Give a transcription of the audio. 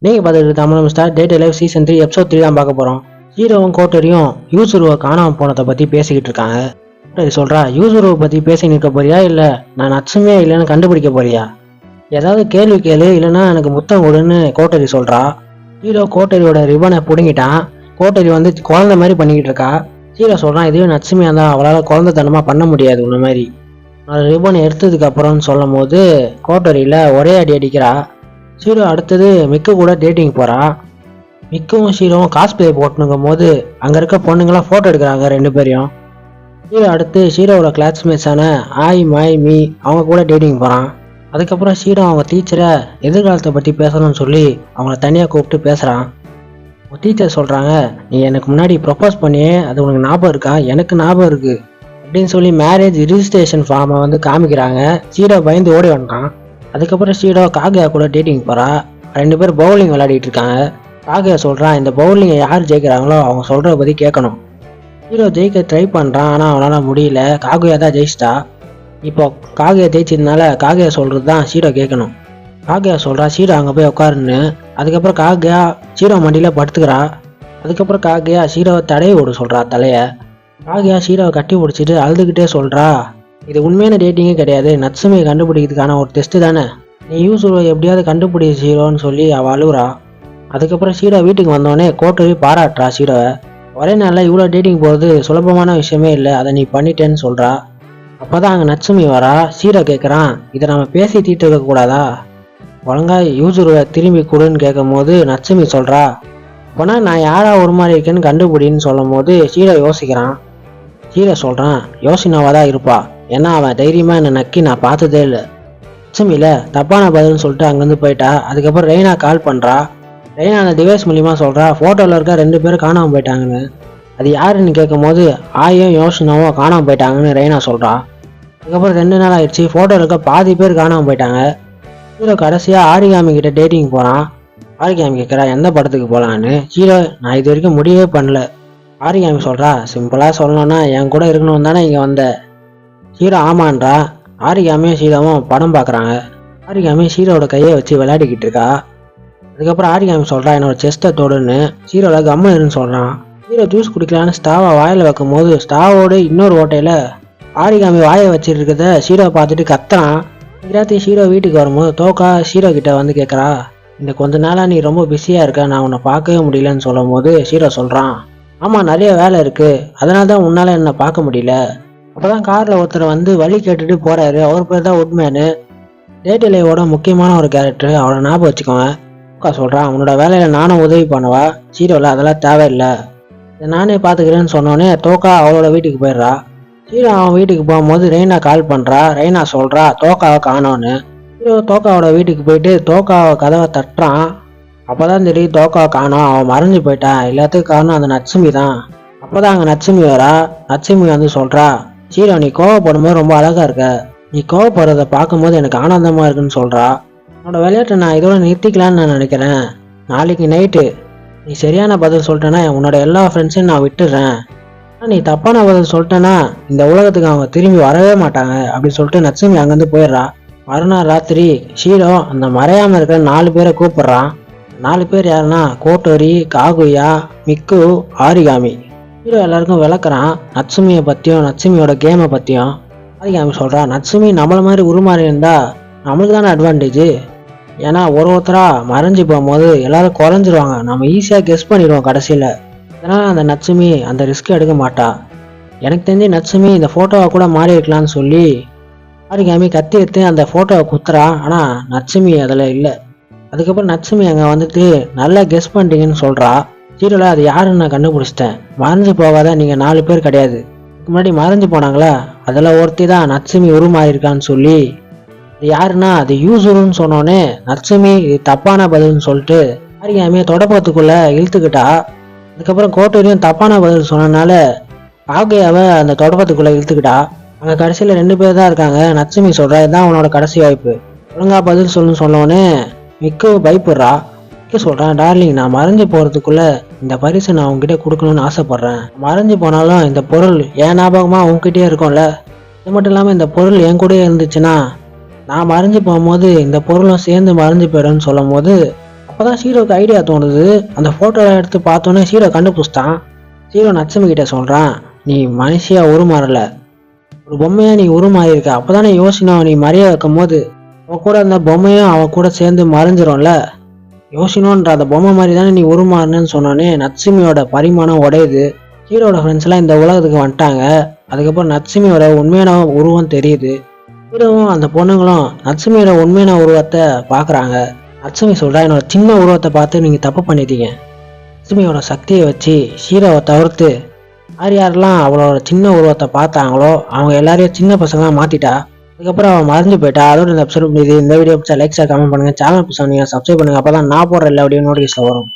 நீங்கள் பார்த்துட்டு Tamil star date live season 3 episode 3 தான் பார்க்க போகிறோம். ஹீரோவும் கோட்டரியும் யூசுருவை காணாமல் போனதை பற்றி பேசிக்கிட்டு இருக்காங்க. கோட்டரி சொல்கிறா, யூசுருவை பற்றி பேசி நிற்க போறியா இல்லை நான் நட்சுமே இல்லைன்னு கண்டுபிடிக்க போறியா? ஏதாவது கேள்வி கேளு, இல்லைன்னா எனக்கு முத்தம் கொடுன்னு கோட்டரி சொல்கிறா. ஹீரோ கோட்டரியோட ரிபனை பிடுங்கிட்டான். கோட்டரி வந்து குழந்தை மாதிரி பண்ணிக்கிட்டு இருக்கா. ஹீரோ சொல்கிறான், இதுவே நட்சுமையாக இருந்தால் அவளால் குழந்தைத்தனமாக பண்ண முடியாது உன்ன மாதிரி. ரிபனை எடுத்ததுக்கு அப்புறம்னு சொல்லும் போது கோட்டரியில் ஒரே அடி அடிக்கிறா. ஹீரோ அடுத்தது மிக்கு கூட டேட்டிங் போகிறா. மிக்கவும் ஹீரோவும் காஸ்பிளே போட்டுனுங்கும் போது அங்கே இருக்க பொண்ணுங்களாம் ஃபோட்டோ எடுக்கிறாங்க ரெண்டு பேரையும். ஹீரோ அடுத்து ஹீரோவோட கிளாஸ்மேட்ஸான ஆய் மாய் மீ அவங்க கூட டேட்டிங் போகிறான். அதுக்கப்புறம் ஹீரோ அவங்க டீச்சரை எதிர்காலத்தை பற்றி பேசணும்னு சொல்லி அவங்கள தனியாக கூப்பிட்டு பேசுகிறான். அவங்க டீச்சர் சொல்கிறாங்க, நீ எனக்கு முன்னாடி ப்ரப்போஸ் பண்ணியே அது உனக்கு ஞாபகம் இருக்கா? எனக்கு ஞாபகம் இருக்குது அப்படின்னு சொல்லி மேரேஜ் ரிஜிஸ்ட்ரேஷன் ஃபார்மை வந்து காமிக்கிறாங்க. ஹீரோ பயந்து ஓடி வந்துட்டான். அதுக்கப்புறம் ஹீரோ காகையா கூட டேட்டிங் போகிறா. ரெண்டு பேர் பவுலிங் விளையாடிட்டு இருக்காங்க. காகையா சொல்கிறான், இந்த பவுலிங்கை யார் ஜெயிக்கிறாங்களோ அவங்க சொல்கிறத பற்றி கேட்கணும். ஹீரோ ஜெயிக்க ட்ரை பண்ணுறான், ஆனால் அவனால் முடியல. காகையா தான் ஜெயிச்சிட்டா. இப்போ காகையா ஜெயிச்சதுனால காகையா சொல்கிறது தான் ஹீரோ கேட்கணும். காகையா சொல்கிறா, ஹீரோ அங்கே போய் உட்காருன்னு. அதுக்கப்புறம் காகையா ஹீரோ மண்டியில் படுத்துக்கிறா. அதுக்கப்புறம் காகையா ஹீரோவை தடையை விட சொல்கிறா தலையை. காகையா ஹீரோவை கட்டி பிடிச்சிட்டு அழுதுகிட்டே சொல்கிறா, இது உண்மையான டேட்டிங்கே கிடையாது, நட்சுமையை கண்டுபிடிக்கிறதுக்கான ஒரு டெஸ்ட்டு தானே, நீ யூசுவை எப்படியாவது கண்டுபிடி ஹீரோன்னு சொல்லி அவள் அழுகுறா. அதுக்கப்புறம் ஹீரோ வீட்டுக்கு வந்தோடனே கோட்டரி பாராட்டுறா ஹீரோவை. ஒரே நாளில் இவ்வளோ டேட்டிங் போகிறது சுலபமான விஷயமே இல்லை, அதை நீ பண்ணிட்டேன்னு சொல்கிறா. அப்போ தான் அங்கே நட்சுமி வரா. ஹீரோ கேட்குறான், இதை நம்ம பேசி தீர்த்து இருக்கக்கூடாதா? ஒழுங்கா யூசுவை திரும்பி கொடுன்னு கேட்கும் போது நட்சுமி சொல்கிறா, அப்போனா நான் யாரா ஒரு மாதிரி இருக்கேன்னு கண்டுபிடின்னு சொல்லும் போது ஹீரோ யோசிக்கிறான். ஹீரோ சொல்கிறான், யோசினாவாக தான் இருப்பா, ஏன்னா அவன் தைரியமாக என்னை நக்கி நான் பார்த்ததே இல்லை. லட்சுமியில் தப்பான பதில்னு சொல்லிட்டு அங்கேருந்து போயிட்டா. அதுக்கப்புறம் ரெய்னா கால் பண்ணுறா. ரெய்னா அந்த டிவைஸ் மூலிமா சொல்கிறா, ஃபோட்டோவில் இருக்க ரெண்டு பேரும் காணாமல் போயிட்டாங்கன்னு. அது யாருன்னு கேட்கும் போது ஆயும் யோசனாவும் காணாமல் போயிட்டாங்கன்னு ரெய்னா சொல்கிறா. அதுக்கப்புறம் 2 நாள் ஆயிடுச்சு. ஃபோட்டோவில் இருக்க பாதி பேர் காணாமல் போயிட்டாங்க. ஹீரோ கடைசியாக ஆரிகாமி கிட்ட டேட்டிங் போகிறான். ஆரிகாமி கேட்குறா எந்த படத்துக்கு போகலான்னு. ஹீரோ, நான் இது வரைக்கும் முடிவே பண்ணல. ஆரிகாமி சொல்கிறா, சிம்பிளாக சொல்லணும்னா என் கூட இருக்கணும் தானே இங்கே வந்த. ஹீரோ ஆமான்றா. ஆரிகாமியும் ஹீரோவும் படம் பார்க்குறாங்க. ஆரிகாமி ஹீரோட கையை வச்சு விளையாடிக்கிட்டு இருக்கா. அதுக்கப்புறம் ஆரிகாமி சொல்கிறா, என்னோட செஸ்ட்டை தொடுன்னு. ஹீரோவில் கம்முன்னு சொல்கிறான். ஹீரோ ஜூஸ் குடிக்கலான்னு ஸ்டாவை வாயில் வைக்கும் போது ஸ்டாவோடு இன்னொரு ஓட்டையில் ஆரிகாமி வாயை வச்சுட்டு இருக்கிறத ஹீரோ பார்த்துட்டு கத்துறான். ராத்திரி ஹீரோ வீட்டுக்கு வரும்போது தோக்கா ஹீரோ கிட்ட வந்து கேட்குறா, இந்த கொஞ்ச நாளாக நீ ரொம்ப பிஸியாக இருக்க, நான் உன்னை பார்க்கவே முடியலன்னு சொல்லும் போது ஹீரோ சொல்கிறான், ஆமாம் நிறைய வேலை இருக்குது, அதனால தான் உன்னால் என்னை பார்க்க முடியல. அப்போ தான் காரில் ஒருத்தர் வந்து வழி கேட்டுட்டு போகிறாரு. அவர் பேர் தான் உட்மேனு. டேட்டிலேயோட முக்கியமான ஒரு கேரக்டர், அவரை ஞாபகம் வச்சுக்கோங்க. அக்கா சொல்கிறான், அவனோட வேலையில் நானும் உதவி பண்ணுவா. ஹீரோவில் அதெல்லாம் தேவையில்லை, இதை நானே பார்த்துக்கிறேன்னு சொன்னோன்னே தோக்கா அவளோட வீட்டுக்கு போயிடுறா. ஹீரோ அவன் வீட்டுக்கு போகும்போது ரெய்னா கால் பண்ணுறா. ரெய்னா சொல்கிறா தோக்காவை காணோன்னு. ஹீரோ தோக்காவோட வீட்டுக்கு போயிட்டு தோக்காவை கதவை தட்டுறான். அப்போ தான் தெரியும் தோக்காவை காணோம், அவன் மறைஞ்சு போயிட்டான். எல்லாத்துக்கும் காரணம் அந்த நட்சுமி தான். அப்போ தான் அங்கே நட்சுமி வரா. நட்சுமி வந்து சொல்கிறா, ஹீரோ நீ கோவப்படும்போது ரொம்ப அழகாக இருக்க, நீ கோவப்படுறத பார்க்கும்போது எனக்கு ஆனந்தமாக இருக்குன்னு சொல்கிறா. உன்னோட விளையாட்டை நான் இதோட நிறுத்திக்கலான்னு நான் நினைக்கிறேன். நாளைக்கு நைட்டு நீ சரியான பதில் சொல்லிட்டேன்னா உன்னோட எல்லா ஃப்ரெண்ட்ஸையும் நான் விட்டுடுறேன். ஆனால் நீ தப்பான பதில் சொல்லிட்டேன்னா இந்த உலகத்துக்கு அவங்க திரும்பி வரவே மாட்டாங்க அப்படின்னு சொல்லிட்டு நட்சுமி அங்கேருந்து போயிடுறா. மறுநாள் ராத்திரி ஹீரோ அந்த மறையாமல் இருக்கிற 4 பேரை கூப்பிடுறான். 4 பேர் யாருன்னா கோட்டோரி, காகுயா, மிக்கு, ஆரிகாமி. ஹீரோ எல்லாருக்கும் விளக்குறான் நட்சுமியை பற்றியும் நட்சுமியோட கேமை பற்றியும். ஆரிகாமி சொல்கிறா, நட்சுமி நம்மள மாதிரி உருமாறி இருந்தால் நம்மளுக்கு தானே அட்வான்டேஜ். ஏன்னா ஒருத்தராக மறைஞ்சு போகும்போது எல்லாரும் குறைஞ்சிருவாங்க, நம்ம ஈஸியாக கெஸ் பண்ணிடுவோம் கடைசியில். அதனால் அந்த நட்சுமி அந்த ரிஸ்க் எடுக்க மாட்டா. எனக்கு தெரிஞ்சு நட்சுமி இந்த ஃபோட்டோவை கூட மாறி இருக்கலான்னு சொல்லி ஆரிகாமி கத்தி எடுத்து அந்த ஃபோட்டோவை குத்துறா. ஆனால் நட்சுமி அதில் இல்லை. அதுக்கப்புறம் நட்சுமி அங்கே வந்துட்டு நல்லா கெஸ் பண்ணிட்டீங்கன்னு சொல்கிறா. ஹீரோவில் அது யாருன்னு நான் கண்டுபிடிச்சிட்டேன், மறைஞ்சு போகாத நீங்கள் 4 பேர் கிடையாது, இதுக்கு முன்னாடி மறைஞ்சு போனாங்களா அதில் ஒருத்தி தான் நட்சுமி உருமாறியிருக்கான்னு சொல்லி. இது யாருன்னா அது யூசுருன்னு சொன்னோன்னே நட்சுமி இது தப்பான பதில்னு சொல்லிட்டு ஆரிகாமியை தொடப்பத்துக்குள்ளே இழுத்துக்கிட்டா. அதுக்கப்புறம் கோட்டரியும் தப்பான பதில் சொன்னனால காகையாவை அந்த தொடப்பத்துக்குள்ளே இழுத்துக்கிட்டா. அங்கே கடைசியில் 2 பேர் தான் இருக்காங்க. நட்சுமி சொல்கிறா, இதுதான் உன்னோட கடைசி வாய்ப்பு, ஒழுங்கா பதில் சொல்லுன்னு சொன்னோன்னே மிக்கு பயப்படுறா. மிக்க சொல்கிறான், டார்லிங் நான் மறைஞ்சு போகிறதுக்குள்ளே இந்த பரிசை நான் உங்ககிட்ட கொடுக்கணும்னு ஆசைப்பட்றேன். மறைஞ்சு போனாலும் இந்த பொருள் என் ஞாபகமாக உங்ககிட்டே இருக்கும்ல, இது மட்டும் இல்லாமல் இந்த பொருள் என் கூடயே இருந்துச்சுன்னா நான் மறைஞ்சு போகும்போது இந்த பொருளும் சேர்ந்து மறைஞ்சு போயிடும்னு சொல்லும் போது அப்பதான் ஹீரோக்கு ஐடியா தோணுது. அந்த போட்டோ எடுத்து பார்த்தோன்னே ஹீரோ கண்டுபிடிச்சிட்டான். ஹீரோ நட்சுமி கிட்ட சொல்றான், நீ மனுஷியா உருமாறல, ஒரு பொம்மையா நீ உருமாறியிருக்க. அப்பதானே யோசினோம் நீ மறைய வைக்கும் போது அவன் கூட அந்த பொம்மையும் அவன் கூட சேர்ந்து மறைஞ்சிரும்ல. யோசினோன்ற அந்த பொம்மை மாதிரி தானே நீ உருமாறுனு சொன்னோன்னே நட்சுமியோட பரிமாணம் உடையுது. ஹீரோட ஃப்ரெண்ட்ஸ் எல்லாம் இந்த உலகத்துக்கு வந்துட்டாங்க. அதுக்கப்புறம் நட்சுமியோட உண்மையான உருவம் தெரியுது. ஹீரோவும் அந்த பொண்ணுங்களும் நட்சுமியோட உண்மையான உருவத்தை பாக்குறாங்க. நட்சுமி சொல்றா, என்னோட சின்ன உருவத்தை பார்த்து நீங்க தப்பு பண்ணிட்டீங்க. நட்சுமியோட சக்தியை வச்சு ஹீரோவை தவிர்த்து யார் யாரெல்லாம் அவளோட சின்ன உருவத்தை பார்த்தாங்களோ அவங்க எல்லாரையும் சின்ன பசங்களா மாத்திட்டா. அதுக்கப்புறம் அவன் மறைஞ்சு போயிட்டா. அதோட இந்த எபிசோட் முடியுது. இந்த வீடியோ பிடிச்சா லைக் ஷேர் கமெண்ட் பண்ணுங்க. சேனல் பிடிச்சா நீங்க சப்ஸ்கிரைப் பண்ணுங்க. அப்பதான் நான் போடுற எல்லா வீடியோ நோட்டிஃபிகேஷன் வரும்.